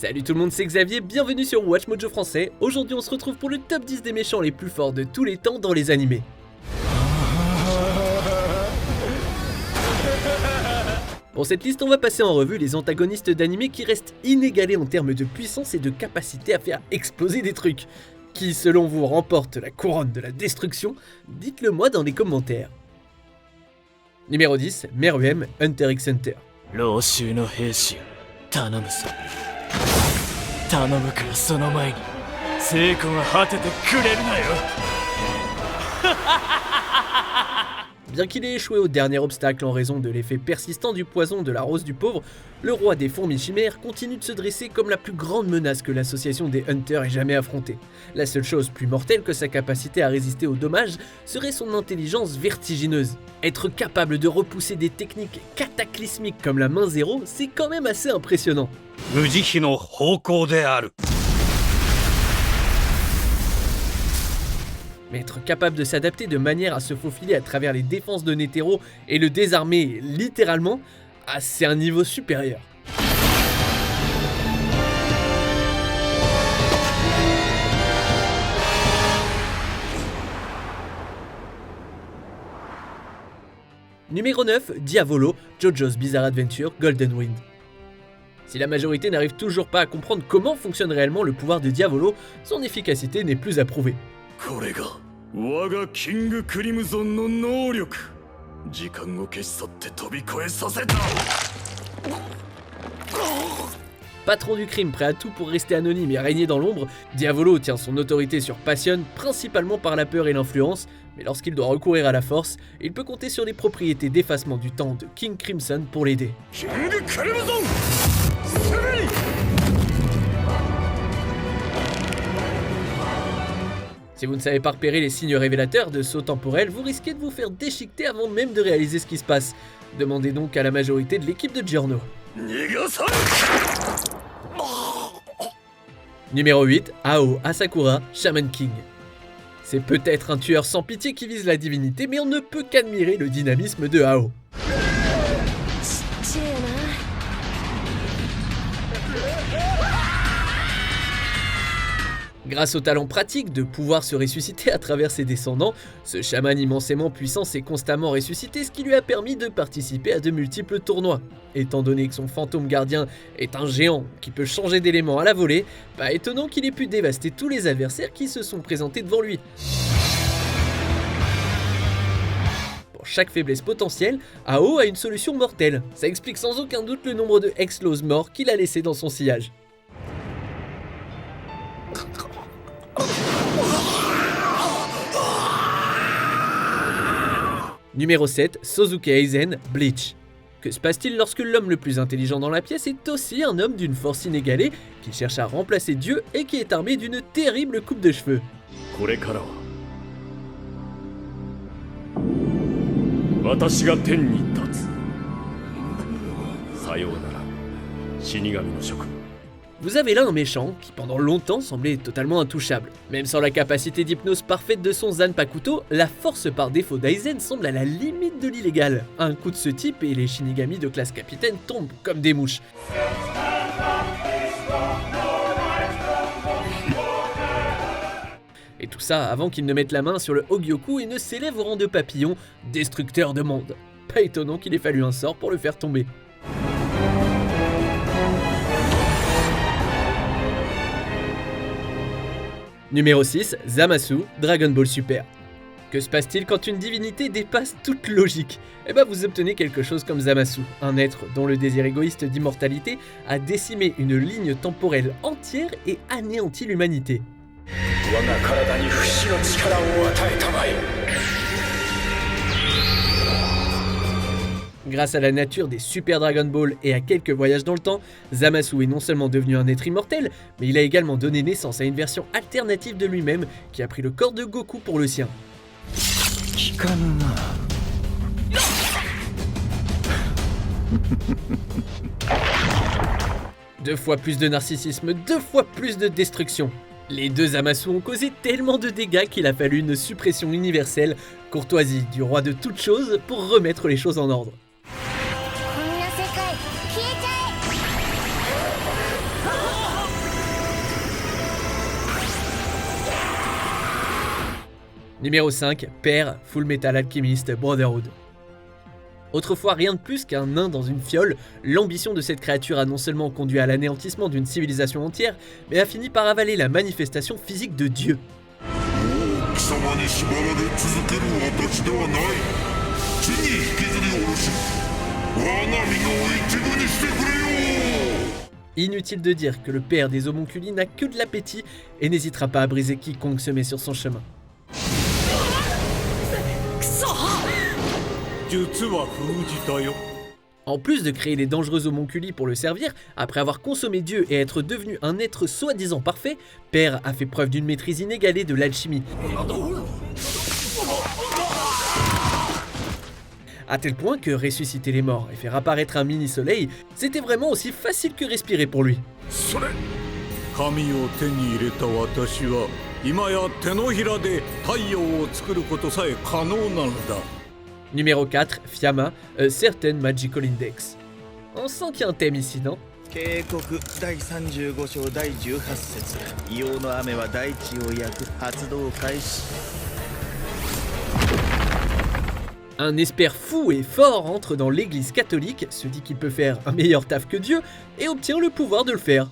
Salut tout le monde, c'est Xavier, bienvenue sur Watch Mojo français. Aujourd'hui on se retrouve pour le top 10 des méchants les plus forts de tous les temps dans les animés. Pour cette liste, on va passer en revue les antagonistes d'animés qui restent inégalés en termes de puissance et de capacité à faire exploser des trucs. Qui selon vous remporte la couronne de la destruction? Dites-le moi dans les commentaires. Numéro 10, Meruem, Hunter x Hunter. 老衆の兵士よ頼むぞ頼むからその前に成功が果ててくれるなよ Bien qu'il ait échoué au dernier obstacle en raison de l'effet persistant du poison de la rose du pauvre, le roi des fourmis chimères continue de se dresser comme la plus grande menace que l'association des Hunters ait jamais affrontée. La seule chose plus mortelle que sa capacité à résister aux dommages serait son intelligence vertigineuse. Être capable de repousser des techniques cataclysmiques comme la main zéro, c'est quand même assez impressionnant. 無慈悲の方向である Mais être capable de s'adapter de manière à se faufiler à travers les défenses de Netero et le désarmer littéralement, c'est un niveau supérieur. Numéro 9, Diavolo, JoJo's Bizarre Adventure, Golden Wind. Si la majorité n'arrive toujours pas à comprendre comment fonctionne réellement le pouvoir de Diavolo, son efficacité n'est plus à prouver. これが我がキングクリムゾンの能力時間を消し去って飛び越えさせた Patron du crime prêt à tout pour rester anonyme et régner dans l'ombre, Diavolo tient son autorité sur Passion principalement par la peur et l'influence, mais lorsqu'il doit recourir à la force, il peut compter sur les propriétés d'effacement du temps de King Crimson pour l'aider. キングクリムゾンすぐに Si vous ne savez pas repérer les signes révélateurs de sauts temporels, vous risquez de vous faire déchiqueter avant même de réaliser ce qui se passe. Demandez donc à la majorité de l'équipe de Giorno. 逃がさ Numéro 8, Ao Asakura, Shaman King. C'est peut-être un tueur sans pitié qui vise la divinité, mais on ne peut qu'admirer le dynamisme de Ao. Grâce au talent pratique de pouvoir se ressusciter à travers ses descendants, ce chaman immensément puissant s'est constamment ressuscité, ce qui lui a permis de participer à de multiples tournois. Étant donné que son fantôme gardien est un géant qui peut changer d'élément à la volée, pas étonnant qu'il ait pu dévaster tous les adversaires qui se sont présentés devant lui. Pour chaque faiblesse potentielle, Ao a une solution mortelle. Ça explique sans aucun doute le nombre de Exlos morts qu'il a laissés dans son sillage. Numéro 7, Sozuke Aizen, Bleach. Que se passe-t-il lorsque l'homme le plus intelligent dans la pièce est aussi un homme d'une force inégalée, qui cherche à remplacer Dieu et qui est armé d'une terrible coupe de cheveux? これからは私が天に立つさようなら死神の諸君 Vous avez là un méchant qui pendant longtemps semblait totalement intouchable. Même sans la capacité d'hypnose parfaite de son Zanpakuto, la force par défaut d'Aizen semble à la limite de l'illégal. Un coup de ce type et les Shinigami de classe capitaine tombent comme des mouches. Et tout ça avant qu'il ne mette la main sur le Hogyoku et ne s'élève au rang de papillon, destructeur de monde. Pas étonnant qu'il ait fallu un sort pour le faire tomber. Numéro 6, Zamasu, Dragon Ball Super. Que se passe-t-il quand une divinité dépasse toute logique? Eh ben vous obtenez quelque chose comme Zamasu, un être dont le désir égoïste d'immortalité a décimé une ligne temporelle entière et anéanti l'humanité. Grâce à la nature des Super Dragon Ball et à quelques voyages dans le temps, Zamasu est non seulement devenu un être immortel, mais il a également donné naissance à une version alternative de lui-même qui a pris le corps de Goku pour le sien. Deux fois plus de narcissisme, 2 fois plus de destruction. Les deux Zamasu ont causé tellement de dégâts qu'il a fallu une suppression universelle, courtoisie du roi de toutes choses pour remettre les choses en ordre. Numéro 5, Père, Full Metal Alchemist Brotherhood. Autrefois rien de plus qu'un nain dans une fiole, l'ambition de cette créature a non seulement conduit à l'anéantissement d'une civilisation entière, mais a fini par avaler la manifestation physique de Dieu. Inutile de dire que le père des homonculi n'a que de l'appétit et n'hésitera pas à briser quiconque se met sur son chemin. En plus de créer les dangereux homonculi pour le servir, après avoir consommé Dieu et être devenu un être soi-disant parfait, Père a fait preuve d'une maîtrise inégalée de l'alchimie. À tel point que ressusciter les morts et faire apparaître un mini-soleil, c'était vraiment aussi facile que respirer pour lui. Numéro 4, Fiamma, A Certain Magical Index. On sent qu'il y a un thème ici, non? Un esper fou et fort entre dans l'église catholique, se dit qu'il peut faire un meilleur taf que Dieu et obtient le pouvoir de le faire.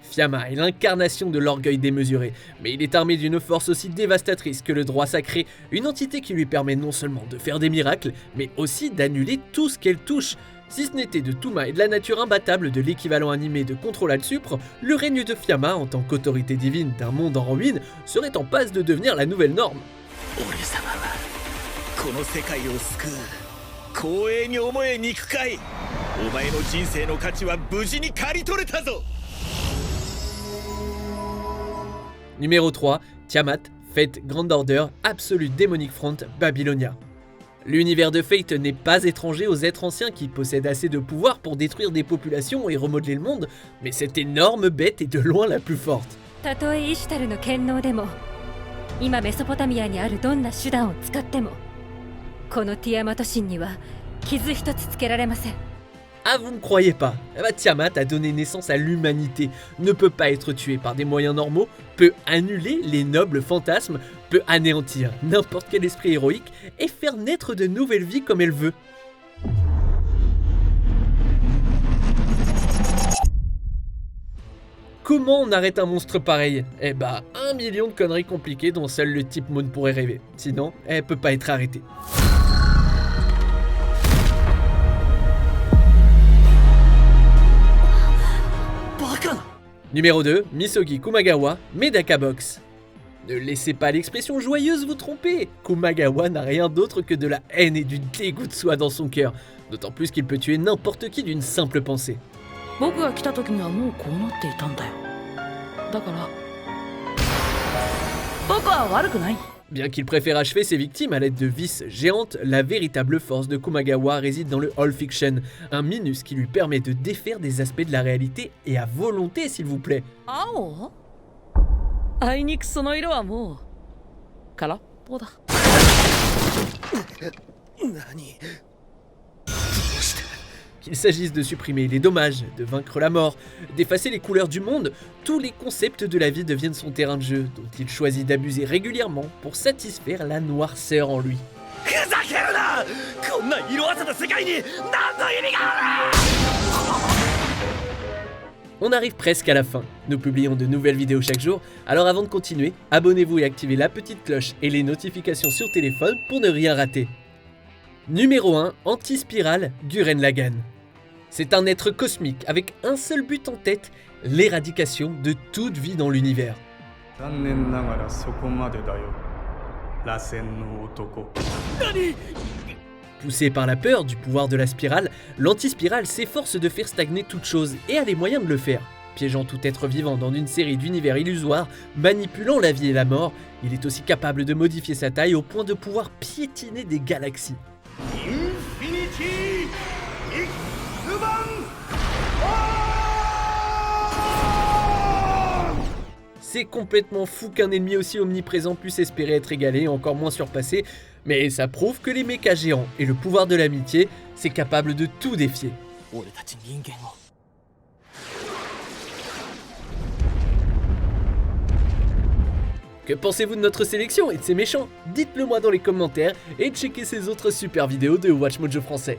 Fiamma est l'incarnation de l'orgueil démesuré, mais il est armé d'une force aussi dévastatrice que le droit sacré, une entité qui lui permet non seulement de faire des miracles, mais aussi d'annuler tout ce qu'elle touche. Si ce n'était de Touma et de la nature imbattable de l'équivalent animé de Control Alt Supre, le règne de Fiamma en tant qu'autorité divine d'un monde en ruine serait en passe de devenir la nouvelle norme. Numéro 3, Tiamat, Fate Grand Order, Absolute Demonic Front, Babylonia. L'univers de Fate n'est pas étranger aux êtres anciens qui possèdent assez de pouvoir pour détruire des populations et remodeler le monde, mais cette énorme bête est de loin la plus forte. Ah, vous ne croyez pas? Tiamat a donné naissance à l'humanité, ne peut pas être tué par des moyens normaux, peut annuler les nobles fantasmes, peut anéantir n'importe quel esprit héroïque et faire naître de nouvelles vies comme elle veut. Comment on arrête un monstre pareil? 1 million de conneries compliquées dont seul le type Moon pourrait rêver. Sinon, elle peut pas être arrêtée. Numéro 2, Misogi Kumagawa, Medaka Box. Ne laissez pas l'expression joyeuse vous tromper. Kumagawa n'a rien d'autre que de la haine et du dégoût de soi dans son cœur, d'autant plus qu'il peut tuer n'importe qui d'une simple pensée. Bien qu'il préfère achever ses victimes à l'aide de vis géantes, la véritable force de Kumagawa réside dans le All Fiction, un minus qui lui permet de défaire des aspects de la réalité et à volonté s'il vous plaît. Qu'il s'agisse de supprimer les dommages, de vaincre la mort, d'effacer les couleurs du monde, tous les concepts de la vie deviennent son terrain de jeu, dont il choisit d'abuser régulièrement pour satisfaire la noirceur en lui. On arrive presque à la fin, nous publions de nouvelles vidéos chaque jour, alors avant de continuer, abonnez-vous et activez la petite cloche et les notifications sur téléphone pour ne rien rater. Numéro 1, Anti-Spirale, Gurren Lagann. C'est un être cosmique avec un seul but en tête, l'éradication de toute vie dans l'univers. Poussé par la peur du pouvoir de la spirale, l'anti-spirale s'efforce de faire stagner toute chose et a les moyens de le faire. Piégeant tout être vivant dans une série d'univers illusoires, manipulant la vie et la mort, il est aussi capable de modifier sa taille au point de pouvoir piétiner des galaxies. C'est complètement fou qu'un ennemi aussi omniprésent puisse espérer être égalé et encore moins surpassé, Mais ça prouve que les mechas géants et le pouvoir de l'amitié, c'est capable de tout défier. 俺たち人間を Que pensez-vous de notre sélection et de ces méchants? Dites-le moi dans les commentaires et checkez ces autres super vidéos de WatchMojo français.